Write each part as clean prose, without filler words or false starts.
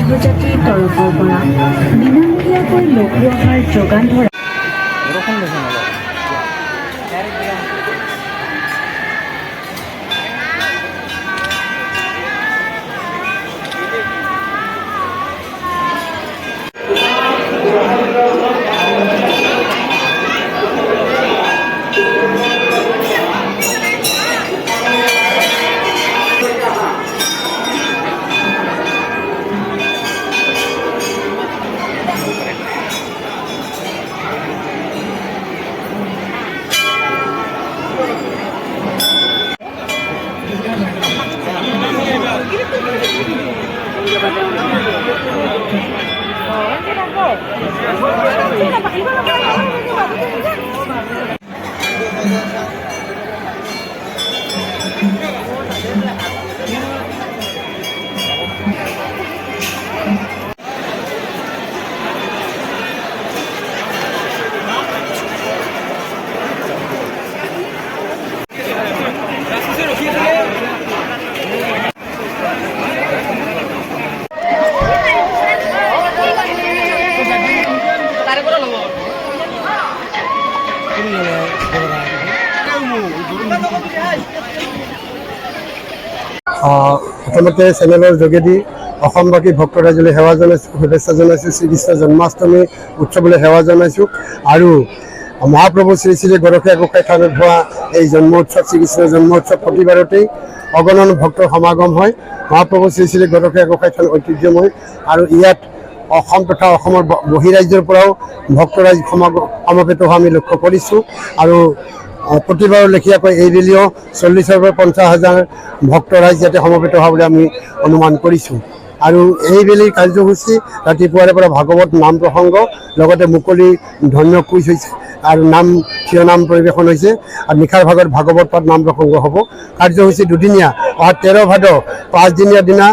আন্তৰ্জাতিক তৰফৰ পৰা বিনামূলীয়াকৈ লঘু আহাৰ যোগান ধৰা প্ৰথমতে চেনেলৰ যোগেদি অসমবাসী ভক্তৰাজলৈ সেৱা জনাইছোঁ, শুভেচ্ছা জনাইছোঁ। শ্ৰীকৃষ্ণ জন্মাষ্টমী উৎসৱলৈ সেৱা জনাইছোঁ। আৰু মহাপ্ৰভু শ্ৰী শ্ৰী গৰখীয়া গোসাঁই থানত হোৱা এই জন্ম উৎসৱ, শ্ৰীকৃষ্ণৰ জন্ম উৎসৱ প্ৰতিবাৰতেই অগণন ভক্তৰ সমাগম হয়। মহাপ্ৰভু শ্ৰী শ্ৰী গৰখীয়া গোসাঁই থান ঐতিহ্যময় আৰু ইয়াত অসম তথা অসমৰ বহিৰাজ্যৰ পৰাও ভক্তৰাজ সমবেত হোৱা আমি লক্ষ্য কৰিছোঁ। আৰু প্ৰতিবাৰৰ লেখীয়াকৈ এইবেলিও 40,000 পৰা 50,000 ভক্তৰাজ ইয়াতে সমবেত হোৱা বুলি আমি অনুমান কৰিছোঁ। আৰু এইবেলিৰ কাৰ্যসূচী ৰাতিপুৱাৰে পৰা ভাগৱত নাম প্ৰসংগ, লগতে মুকলি ধন্য কুইজ হৈছে আৰু থিয় নাম পৰিৱেশন হৈছে। আৰু নিশাৰ ভাগত ভাগৱত পাঠ নাম প্ৰসংগ হ'ব। কাৰ্যসূচী দুদিনীয়া, অহা 13 ভাদ 5দিনীয়া দিনা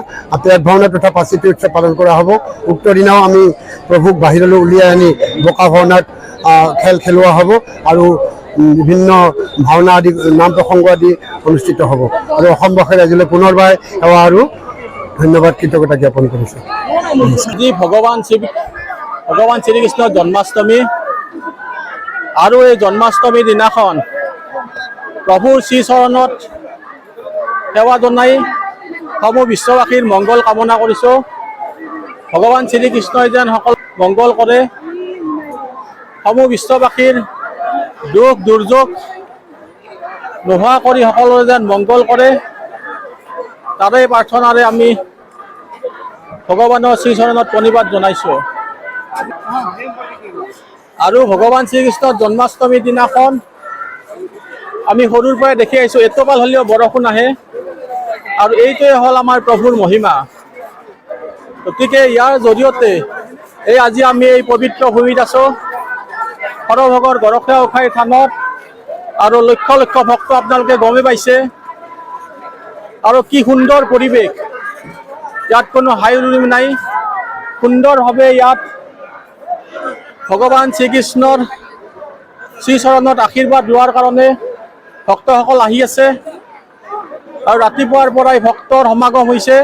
পেট ভাওনা তথা পাচিতি উৎসৱ পালন কৰা হ'ব। উক্ত দিনাও আমি প্ৰভুক বাহিৰলৈ উলিয়াই আনি বোকা ভাওনাত খেল খেলোৱা হ'ব আৰু বিভিন্ন ভাওনা আদি নাম প্ৰসংগ আদি অনুষ্ঠিত হ'ব। আৰু অসমবাসীৰ ৰাইজলৈ পুনৰবাৰ সেৱা আৰু ধন্যবাদ কৃতজ্ঞতা জ্ঞাপন কৰিছোঁ। আজি ভগৱান শ্ৰীকৃষ্ণৰ জন্মাষ্টমী আৰু এই জন্মাষ্টমীৰ দিনাখন প্ৰভুৰ শ্ৰীচৰণত সেৱা জনাই সমূহ বিশ্ববাসীৰ মংগল কামনা কৰিছোঁ। ভগৱান শ্ৰীকৃষ্ণই যেন সকলো মংগল কৰে, সমূহ বিশ্ববাসীৰ দুখ দুৰ্যোগ নোহোৱা কৰি সকলোৰে যেন মংগল কৰে, তাৰে প্ৰাৰ্থনাৰে আমি ভগৱানৰ শ্ৰীচৰণত প্ৰণিপাত জনাইছোঁ। আৰু ভগৱান শ্ৰীকৃষ্ণৰ জন্মাষ্টমীৰ দিনাখন আমি সৰুৰ পৰাই দেখি আহিছোঁ, এটোপাল হ'লেও বৰষুণ আহে আৰু এইটোৱে হ'ল আমাৰ প্ৰভুৰ মহিমা। গতিকে ইয়াৰ জৰিয়তে আজি আমি এই পবিত্ৰ ভূমিত আছোঁ, সৰভোগৰ গৰখীয়া গোসাঁই থানত। আৰু লক্ষ লক্ষ ভক্ত আপোনালোকে গমেই পাইছে। আৰু কি সুন্দৰ পৰিৱেশ, ইয়াত কোনো হাই উৰুমি নাই। সুন্দৰভাৱে ইয়াত ভগৱান শ্ৰীকৃষ্ণৰ শ্ৰীচৰণত আশীৰ্বাদ লোৱাৰ কাৰণে ভক্তসকল আহি আছে। আৰু ৰাতিপুৱাৰ পৰাই ভক্তৰ সমাগম হৈছে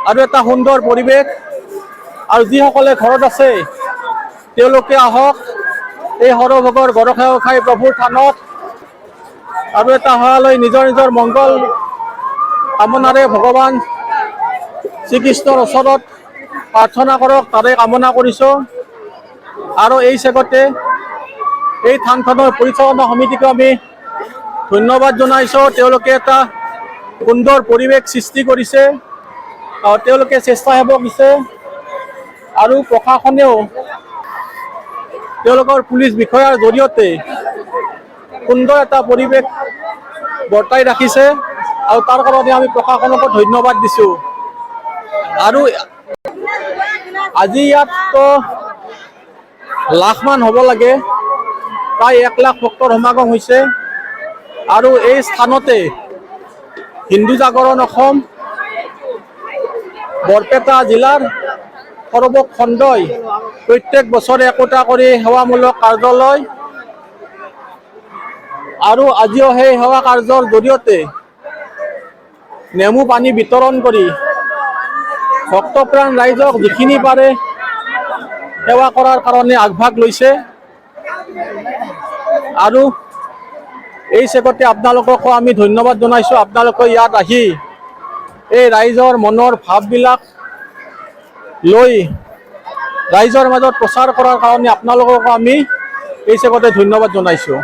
আৰু এটা সুন্দৰ পৰিৱেশ। আৰু যিসকলে ঘৰত আছে তেওঁলোকে আহক এই সৰভোগৰ গৰখীয়া গোসাঁই প্ৰভুৰ থানত আৰু এটা সেৱা লৈ নিজৰ নিজৰ মংগল কামনাৰে ভগৱান শ্ৰীকৃষ্ণৰ ওচৰত প্ৰাৰ্থনা কৰক, তাৰে কামনা কৰিছোঁ। আৰু এই চেগতে এই থানখনৰ পৰিচালনা সমিতিকো আমি ধন্যবাদ জনাইছোঁ। তেওঁলোকে এটা সুন্দৰ পৰিৱেশ সৃষ্টি কৰিছে, তেওঁলোকে স্বেচ্ছাসেৱক দিছে আৰু প্ৰশাসনেও তেওঁলোকৰ পুলিচ বিষয়াৰ জৰিয়তে সুন্দৰ এটা পৰিৱেশ বৰ্তাই ৰাখিছে আৰু তাৰ কাৰণে আমি প্ৰশাসনকো ধন্যবাদ দিছোঁ। আৰু আজি ইয়াততো লাখমান হ'ব লাগে, প্ৰায় 1 লাখ ভক্তৰ সমাগম হৈছে। আৰু এই স্থানতে হিন্দু জাগৰণ অসম বৰপেটা জিলাৰ সৰভোগ খণ্ডই প্ৰত্যেক বছৰে একোটা কৰি সেৱামূলক কাৰ্যালয় আৰু আজিও সেই সেৱা কাৰ্যৰ জৰিয়তে নেমু পানী বিতৰণ কৰি ভক্তপ্ৰাণ ৰাইজক যিখিনি পাৰে সেৱা কৰাৰ কাৰণে আগভাগ লৈছে আৰু এই চেগতে আপোনালোককো আমি ধন্যবাদ জনাইছোঁ। আপোনালোকে ইয়াত আহি এই ৰাইজৰ মনৰ ভাৱবিলাক লৈ ৰাইজৰ মাজত প্ৰচাৰ কৰাৰ কাৰণে আপোনালোককো আমি এই চেগতে ধন্যবাদ জনাইছোঁ।